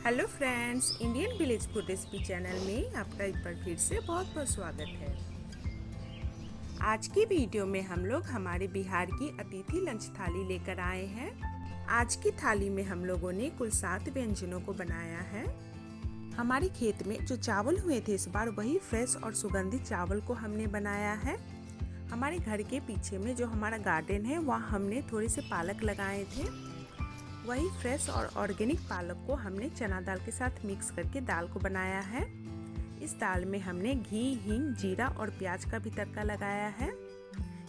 Hello friends, Indian village food recipe channel में आपका एक बार फिर से बहुत बहुत स्वागत है। आज की वीडियो में हम लोग हमारे बिहार की अतिथि लंच थाली लेकर आए हैं। आज की थाली में हम लोगों ने कुल 7 व्यंजनों को बनाया है। हमारे खेत में जो चावल हुए थे इस बार वही फ्रेश और सुगंधित चावल को हमने बनाया है। हमारे घर के पीछे में जो हमारा गार्डन है वहाँ हमने थोड़े से पालक लगाए थे। वही फ्रेश और ऑर्गेनिक पालक को हमने चना दाल के साथ मिक्स करके दाल को बनाया है। इस दाल में हमने घी, हींग, जीरा और प्याज का भी तड़का लगाया है।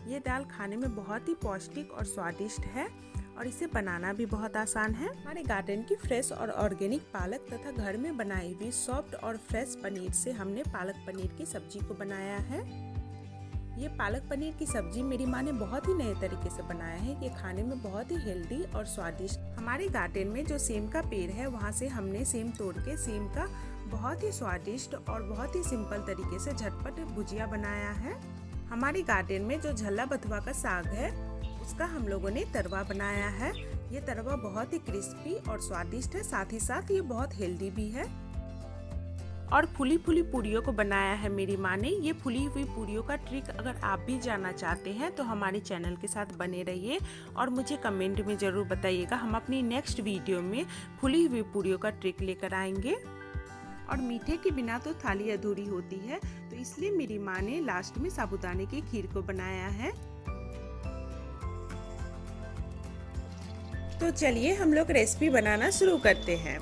ये दाल खाने में बहुत ही पौष्टिक और स्वादिष्ट है और इसे बनाना भी बहुत आसान है। हमारे गार्डन की फ्रेश और ऑर्गेनिक पालक तथा घर में बनाई हुई सॉफ्ट और फ्रेश पनीर से हमने पालक पनीर की सब्जी को बनाया है। ये पालक पनीर की सब्जी मेरी माँ ने बहुत ही नए तरीके से बनाया है। ये खाने में बहुत ही हेल्दी और स्वादिष्ट। हमारे गार्डन में जो सेम का पेड़ है वहाँ से हमने सेम तोड़ के सेम का बहुत ही स्वादिष्ट और बहुत ही सिंपल तरीके से झटपट भुजिया बनाया है। हमारे गार्डन में जो झल्ला बथुआ का साग है उसका हम लोगों ने तरवा बनाया है। ये तरवा बहुत ही क्रिस्पी और स्वादिष्ट है, साथ ही साथ ये बहुत हेल्दी भी है। और फूली फूली पूरियों को बनाया है मेरी माँ ने। ये फूली हुई पूरियों का ट्रिक अगर आप भी जानना चाहते हैं तो हमारे चैनल के साथ बने रहिए और मुझे कमेंट में ज़रूर बताइएगा। हम अपनी नेक्स्ट वीडियो में फूली हुई पूरियों का ट्रिक लेकर आएंगे। और मीठे के बिना तो थाली अधूरी होती है, तो इसलिए मेरी माँ ने लास्ट में साबूदाने की खीर को बनाया है। तो चलिए हम लोग रेसिपी बनाना शुरू करते हैं।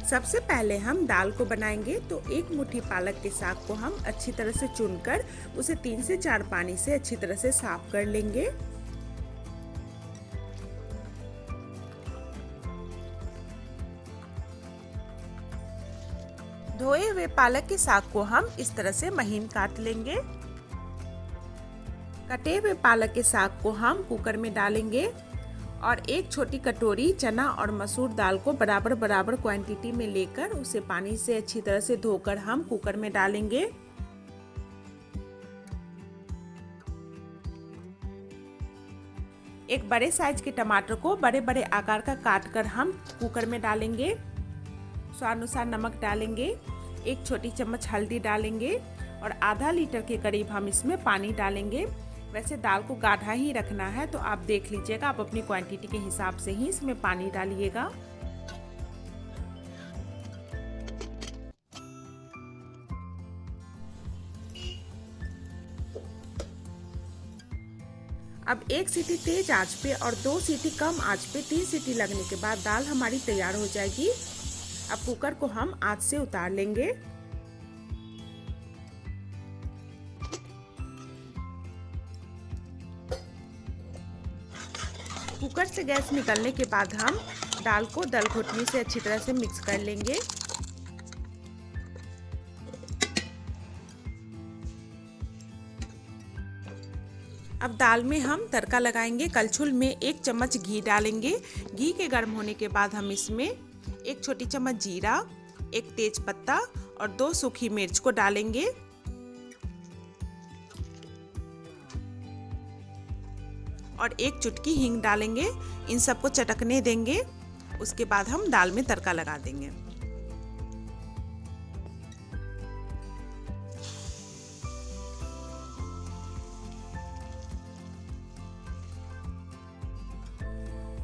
सबसे पहले हम दाल को बनाएंगे। तो एक मुट्ठी पालक के साग को हम अच्छी तरह से चुनकर उसे 3 से 4 पानी से अच्छी तरह से साफ कर लेंगे। धोए हुए पालक के साग को हम इस तरह से महीन काट लेंगे। कटे हुए पालक के साग को हम कुकर में डालेंगे और एक छोटी कटोरी चना और मसूर दाल को बराबर बराबर क्वांटिटी में लेकर उसे पानी से अच्छी तरह से धोकर हम कुकर में डालेंगे। एक बड़े साइज के टमाटर को बड़े बड़े आकार का काट कर हम कुकर में डालेंगे। स्वादानुसार नमक डालेंगे, 1 छोटी चम्मच हल्दी डालेंगे और आधा लीटर के करीब हम इसमें पानी डालेंगे। वैसे दाल को गाढ़ा ही रखना है, तो आप देख लीजिएगा, आप अपनी क्वांटिटी के हिसाब से ही इसमें पानी डालिएगा। अब 1 सीटी तेज आंच पे और 2 सीटी कम आंच पे 3 सीटी लगने के बाद दाल हमारी तैयार हो जाएगी। अब कुकर को हम आंच से उतार लेंगे। कुकर से गैस निकलने के बाद हम दाल को दल घोटनी से अच्छी तरह से मिक्स कर लेंगे। अब दाल में हम तड़का लगाएंगे। कलछुल में 1 चम्मच घी डालेंगे। घी के गर्म होने के बाद हम इसमें 1 छोटी चम्मच जीरा, 1 तेज पत्ता और 2 सूखी मिर्च को डालेंगे। और 1 चुटकी हींग डालेंगे। इन सबको चटकने देंगे। उसके बाद हम दाल में तड़का लगा देंगे।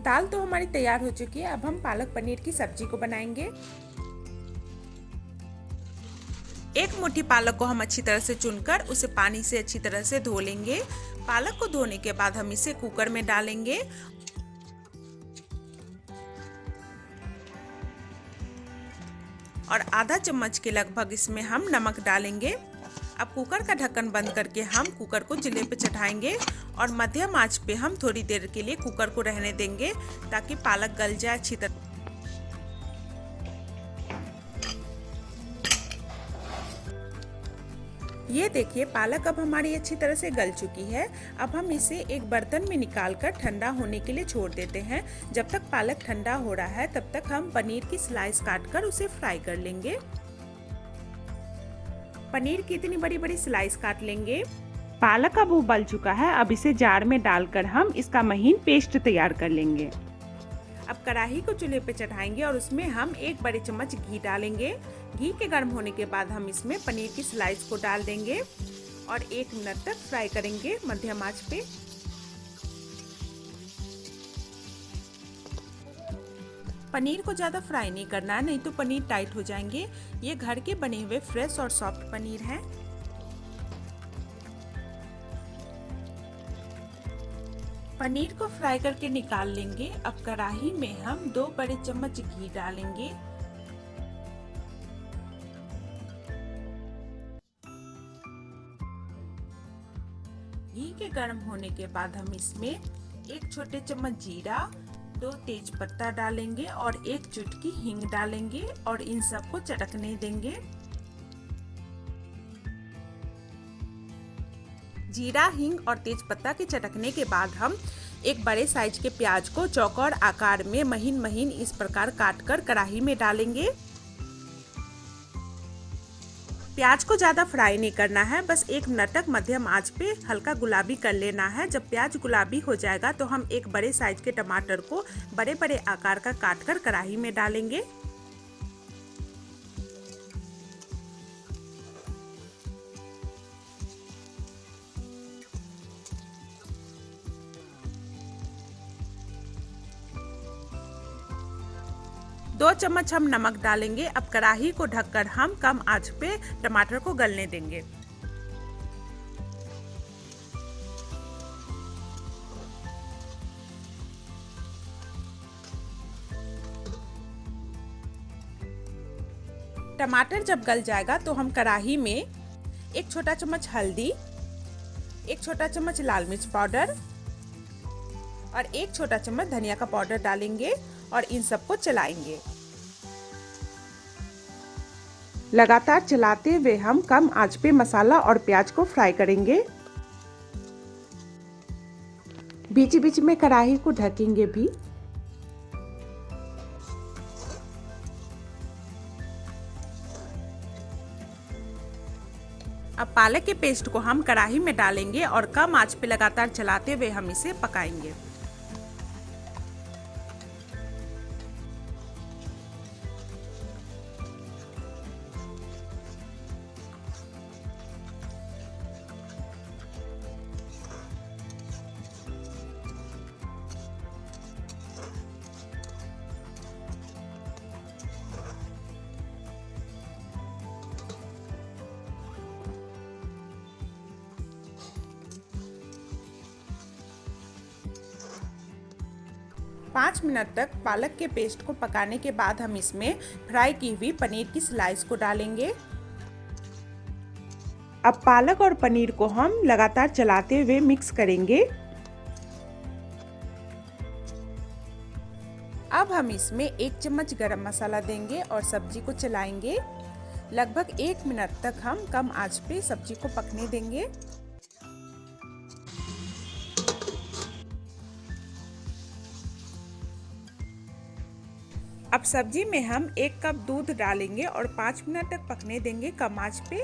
दाल तो हमारी तैयार हो चुकी है। अब हम पालक पनीर की सब्जी को बनाएंगे। 1 मुट्ठी पालक को हम अच्छी तरह से चुनकर उसे पानी से अच्छी तरह से धो लेंगे। पालक को धोने के बाद हम इसे कुकर में डालेंगे और आधा चम्मच के लगभग इसमें हम नमक डालेंगे। अब कुकर का ढक्कन बंद करके हम कुकर को चूल्हे पे चढ़ाएंगे और मध्यम आंच पे हम थोड़ी देर के लिए कुकर को रहने देंगे ताकि पालक गल जाए अच्छी तरह। ये देखिए, पालक अब हमारी अच्छी तरह से गल चुकी है। अब हम इसे एक बर्तन में निकालकर ठंडा होने के लिए छोड़ देते हैं। जब तक पालक ठंडा हो रहा है तब तक हम पनीर की स्लाइस काटकर उसे फ्राई कर लेंगे। पनीर की इतनी बड़ी बड़ी स्लाइस काट लेंगे। पालक अब उबल चुका है। अब इसे जार में डालकर हम इसका महीन पेस्ट तैयार कर लेंगे। अब कढ़ाई को चूल्हे पे चढ़ाएंगे और उसमें हम 1 बड़े चम्मच घी डालेंगे। घी के गर्म होने के बाद हम इसमें पनीर की स्लाइस को डाल देंगे और 1 मिनट तक फ्राई करेंगे मध्यम आंच पे। पनीर को ज़्यादा फ्राई नहीं करना है, नहीं तो पनीर टाइट हो जाएंगे। ये घर के बने हुए फ्रेश और सॉफ्ट पनीर हैं। पनीर को फ्राई करके निकाल लेंगे। अब कढ़ाई में हम 2 बड़े चम्मच घी डालेंगे। घी के गर्म होने के बाद हम इसमें 1 छोटे चम्मच जीरा, 2 तेज पत्ता डालेंगे और 1 चुटकी हींग डालेंगे और इन सबको चटकने देंगे। जीरा, हींग और तेज पत्ता के चटकने के बाद हम 1 बड़े साइज के प्याज को चौकोर आकार में महीन महीन इस प्रकार काटकर कढ़ाई में डालेंगे। प्याज को ज़्यादा फ्राई नहीं करना है, बस 1 मिनट तक मध्यम आंच पे हल्का गुलाबी कर लेना है। जब प्याज गुलाबी हो जाएगा तो हम 1 बड़े साइज के टमाटर को बड़े बड़े आकार का काटकर कढ़ाई में डालेंगे। दो चम्मच हम नमक डालेंगे। अब कढ़ाई को ढककर हम कम आंच पे टमाटर को गलने देंगे। टमाटर जब गल जाएगा तो हम कढ़ाई में 1 छोटा चम्मच हल्दी, 1 छोटा चम्मच लाल मिर्च पाउडर और 1 छोटा चम्मच धनिया का पाउडर डालेंगे और इन सबको चलाएंगे। लगातार चलाते हुए हम कम आंच पे मसाला और प्याज को फ्राई करेंगे। बीच बीच में कढ़ाई को ढकेंगे भी। अब पालक के पेस्ट को हम कढ़ाई में डालेंगे और कम आंच पे लगातार चलाते हुए हम इसे पकाएंगे। पाँच मिनट तक पालक के पेस्ट को पकाने के बाद हम इसमें फ्राई की हुई पनीर की स्लाइस को डालेंगे। अब पालक और पनीर को हम लगातार चलाते हुए मिक्स करेंगे। अब हम इसमें 1 चम्मच गरम मसाला देंगे और सब्जी को चलाएंगे। लगभग 1 मिनट तक हम कम आंच पे सब्जी को पकने देंगे। अब सब्जी में हम 1 कप दूध डालेंगे और 5 मिनट तक पकने देंगे कम आंच पे।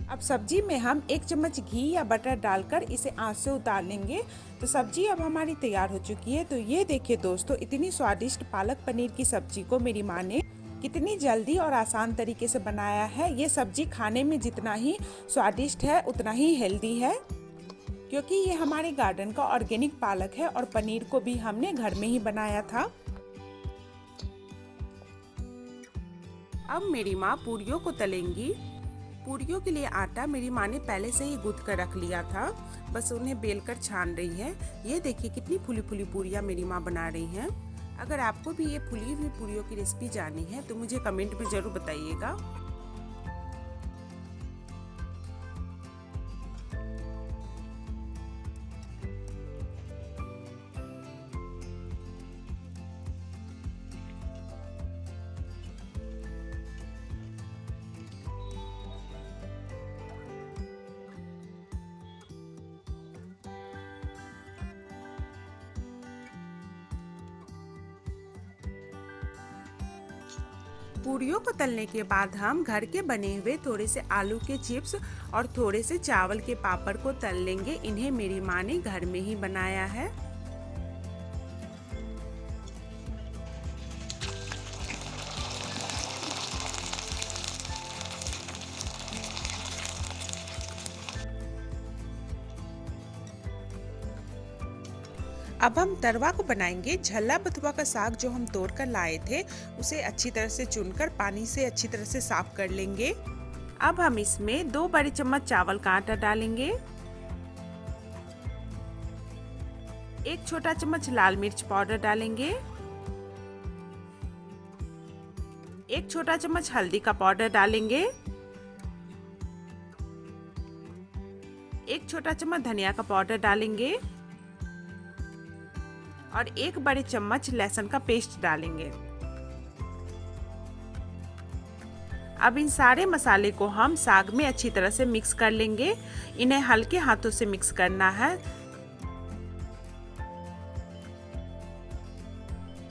अब सब्जी में हम 1 चम्मच घी या बटर डालकर इसे आंच से उतार लेंगे। तो सब्जी अब हमारी तैयार हो चुकी है। तो ये देखिए दोस्तों, इतनी स्वादिष्ट पालक पनीर की सब्जी को मेरी माँ ने कितनी जल्दी और आसान तरीके से बनाया है। ये सब्जी खाने में जितना ही स्वादिष्ट है उतना ही हेल्दी है, क्योंकि ये हमारे गार्डन का ऑर्गेनिक पालक है और पनीर को भी हमने घर में ही बनाया था। अब मेरी माँ पूरियों को तलेंगी। पूरियों के लिए आटा मेरी माँ ने पहले से ही गूंथ कर रख लिया था, बस उन्हें बेलकर छान रही है। ये देखिए कितनी फूली फूली पूरियाँ मेरी माँ बना रही हैं। अगर आपको भी ये फूली हुई पूरियों की रेसिपी जाननी है तो मुझे कमेंट में ज़रूर बताइएगा। पूरियों को तलने के बाद हम घर के बने हुए थोड़े से आलू के चिप्स और थोड़े से चावल के पापड़ को तल लेंगे। इन्हें मेरी माँ ने घर में ही बनाया है। अब हम तरवा को बनाएंगे। झल्ला बथुआ का साग जो हम तोड़ कर लाए थे उसे अच्छी तरह से चुनकर पानी से अच्छी तरह से साफ कर लेंगे। अब हम इसमें 2 बड़े चम्मच चावल का आटा डालेंगे, 1 छोटा चम्मच लाल मिर्च पाउडर डालेंगे, 1 छोटा चम्मच हल्दी का पाउडर डालेंगे, 1 छोटा चम्मच धनिया का पाउडर डालेंगे और 1 बड़े चम्मच लहसुन का पेस्ट डालेंगे। अब इन सारे मसाले को हम साग में अच्छी तरह से मिक्स कर लेंगे। इन्हें हल्के हाथों से मिक्स करना है।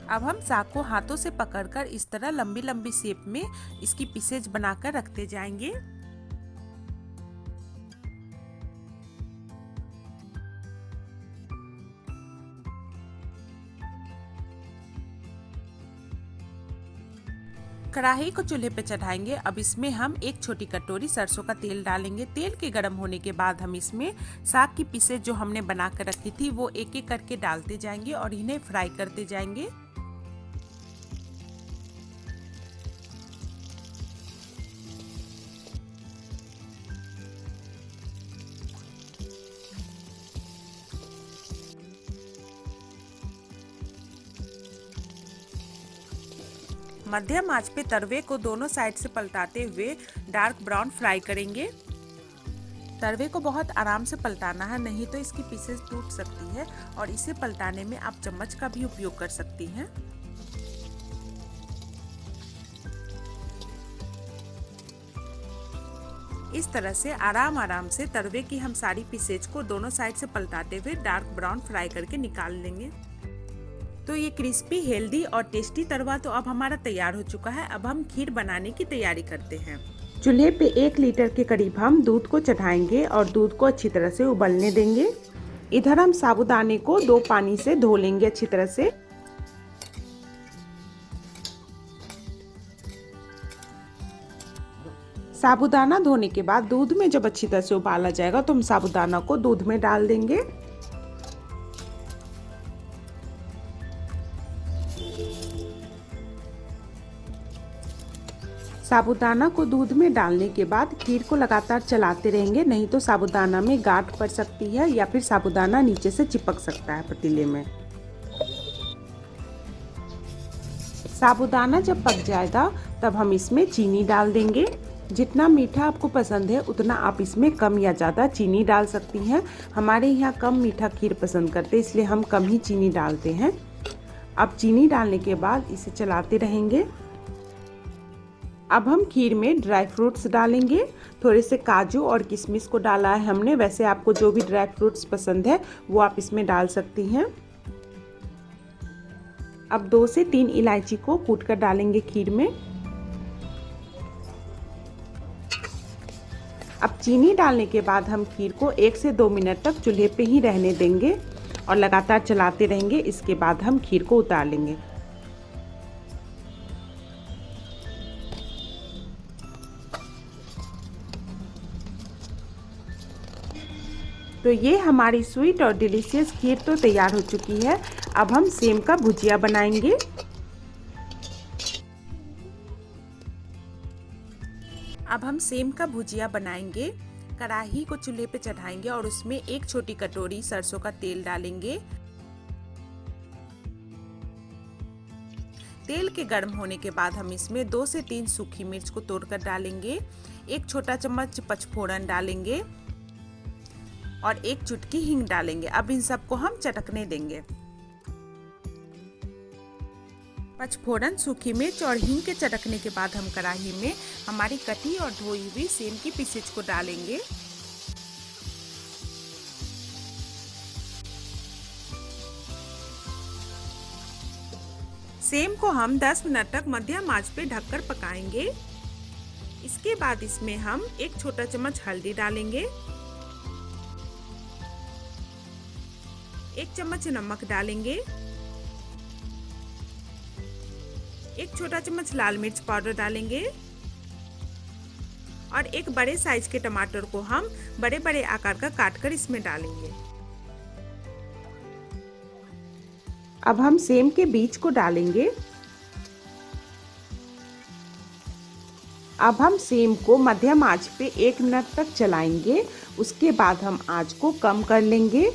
अब हम साग को हाथों से पकड़कर इस तरह लंबी लंबी शेप में इसकी पीसेज बनाकर रखते जाएंगे। कढ़ाई को चूल्हे पे चढ़ाएंगे। अब इसमें हम 1 छोटी कटोरी सरसों का तेल डालेंगे। तेल के गर्म होने के बाद हम इसमें साग की पीसेज जो हमने बना कर रखी थी वो एक एक करके डालते जाएंगे और इन्हें फ्राई करते जाएंगे। मध्यम आंच पे तवे को दोनों साइड से पलटाते हुए डार्क ब्राउन फ्राई करेंगे। तवे को बहुत आराम से पलटाना है, नहीं तो इसकी पीसेस टूट सकती है और इसे पलटाने में आप चम्मच का भी उपयोग कर सकती हैं। इस तरह से आराम से तवे की हम सारी पीसेज को दोनों साइड से पलटाते हुए डार्क ब्राउन फ्राई करके निकाल लेंगे। तो ये क्रिस्पी, हेल्दी और टेस्टी तरवा तो अब हमारा तैयार हो चुका है। अब हम खीर बनाने की तैयारी करते हैं। चूल्हे पे 1 लीटर के करीब हम दूध को चढ़ाएंगे और दूध को अच्छी तरह से उबलने देंगे। इधर हम साबूदाने को 2 पानी से धो लेंगे अच्छी तरह से। साबूदाना धोने के बाद दूध में जब अच्छी तरह से उबाला जाएगा तो हम साबूदाना को दूध में डाल देंगे। साबूदाना को दूध में डालने के बाद खीर को लगातार चलाते रहेंगे, नहीं तो साबूदाना में गांठ पड़ सकती है या फिर साबूदाना नीचे से चिपक सकता है पतीले में। साबूदाना जब पक जाएगा तब हम इसमें चीनी डाल देंगे। जितना मीठा आपको पसंद है उतना आप इसमें कम या ज़्यादा चीनी डाल सकती हैं। हमारे यहाँ कम मीठा खीर पसंद करते हैं, इसलिए हम कम ही चीनी डालते हैं। अब चीनी डालने के बाद इसे चलाते रहेंगे। अब हम खीर में ड्राई फ्रूट्स डालेंगे। थोड़े से काजू और किशमिश को डाला है हमने। वैसे आपको जो भी ड्राई फ्रूट्स पसंद है वो आप इसमें डाल सकती हैं। अब 2 से 3 इलायची को कूट कर डालेंगे खीर में। अब चीनी डालने के बाद हम खीर को 1 से 2 मिनट तक चूल्हे पे ही रहने देंगे और लगातार चलाते रहेंगे। इसके बाद हम खीर को उतार लेंगे। तो ये हमारी स्वीट और डिलीशियस खीर तो तैयार हो चुकी है। अब हम सेम का भुजिया बनाएंगे। अब हम सेम का भुजिया बनाएंगे। कढ़ाई को चूल्हे पे चढ़ाएंगे और उसमें 1 छोटी कटोरी सरसों का तेल डालेंगे। तेल के गर्म होने के बाद हम इसमें 2 से 3 सूखी मिर्च को तोड़कर डालेंगे, 1 छोटा चम्मच पचफोड़न डालेंगे और 1 चुटकी हींग डालेंगे। अब इन सबको हम चटकने देंगे। पचफोड़न, सूखी मिर्च और हींग के चटकने के बाद हम कढ़ाई में हमारी कटी और धोई हुई सेम की पीसेज को डालेंगे। सेम को हम 10 मिनट तक मध्यम आंच पे ढककर पकाएंगे। इसके बाद इसमें हम 1 छोटा चम्मच हल्दी डालेंगे, 1 चम्मच नमक डालेंगे, 1 छोटा चम्मच लाल मिर्च पाउडर डालेंगे और 1 बड़े साइज के टमाटर को हम बड़े बड़े आकार का काटकर इसमें डालेंगे। अब हम सेम के बीज को डालेंगे। अब हम सेम को मध्यम आंच पे 1 मिनट तक चलाएंगे। उसके बाद हम आंच को कम कर लेंगे।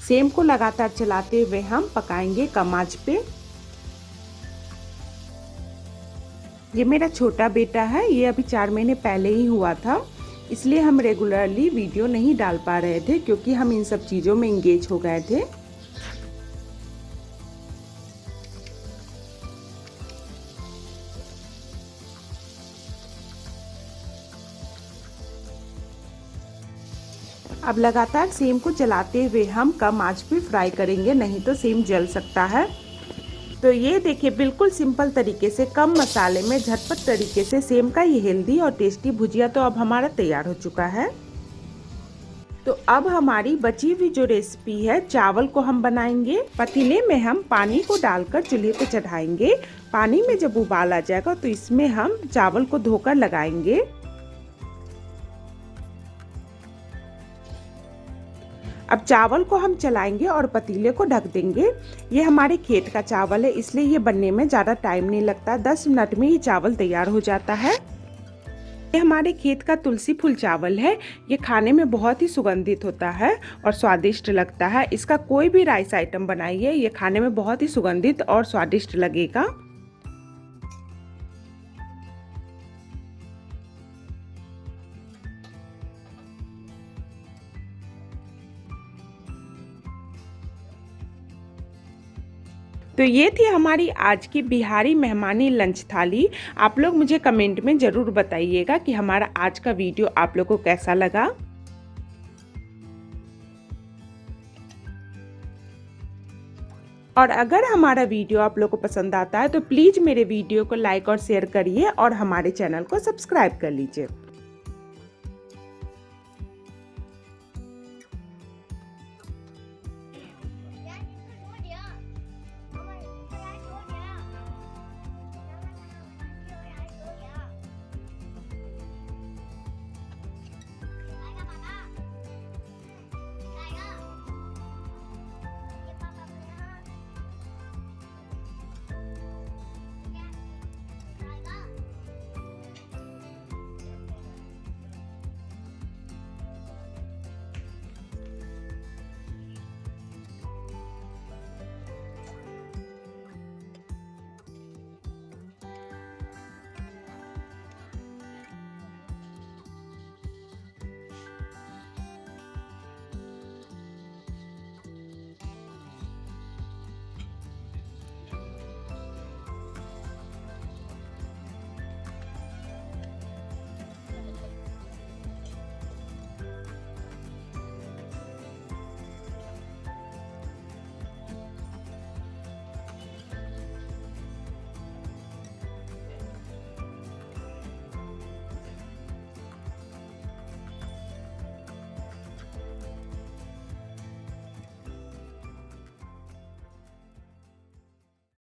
सेम को लगातार चलाते हुए हम पकाएंगे कम आंच पे। ये मेरा छोटा बेटा है, ये अभी 4 महीने पहले ही हुआ था, इसलिए हम रेगुलरली वीडियो नहीं डाल पा रहे थे क्योंकि हम इन सब चीज़ों में इंगेज हो गए थे। अब लगातार सेम को चलाते हुए हम कम आंच पे फ्राई करेंगे, नहीं तो सेम जल सकता है। तो ये देखिए बिल्कुल सिंपल तरीके से कम मसाले में झटपट तरीके से सेम का ये हेल्दी और टेस्टी भुजिया तो अब हमारा तैयार हो चुका है। तो अब हमारी बची हुई जो रेसिपी है, चावल को हम बनाएंगे। पतीले में हम पानी को डालकर चूल्हे पे चढ़ाएंगे। पानी में जब उबाल आ जाएगा तो इसमें हम चावल को धोकर लगाएंगे। अब चावल को हम चलाएंगे और पतीले को ढक देंगे। ये हमारे खेत का चावल है, इसलिए ये बनने में ज़्यादा टाइम नहीं लगता, 10 मिनट में ये चावल तैयार हो जाता है। ये हमारे खेत का तुलसी फूल चावल है। ये खाने में बहुत ही सुगंधित होता है और स्वादिष्ट लगता है। इसका कोई भी राइस आइटम बनाइए, ये खाने में बहुत ही सुगंधित और स्वादिष्ट लगेगा। तो ये थी हमारी आज की बिहारी मेहमानी लंच थाली। आप लोग मुझे कमेंट में ज़रूर बताइएगा कि हमारा आज का वीडियो आप लोगों को कैसा लगा। और अगर हमारा वीडियो आप लोगों को पसंद आता है तो प्लीज़ मेरे वीडियो को लाइक और शेयर करिए और हमारे चैनल को सब्सक्राइब कर लीजिए।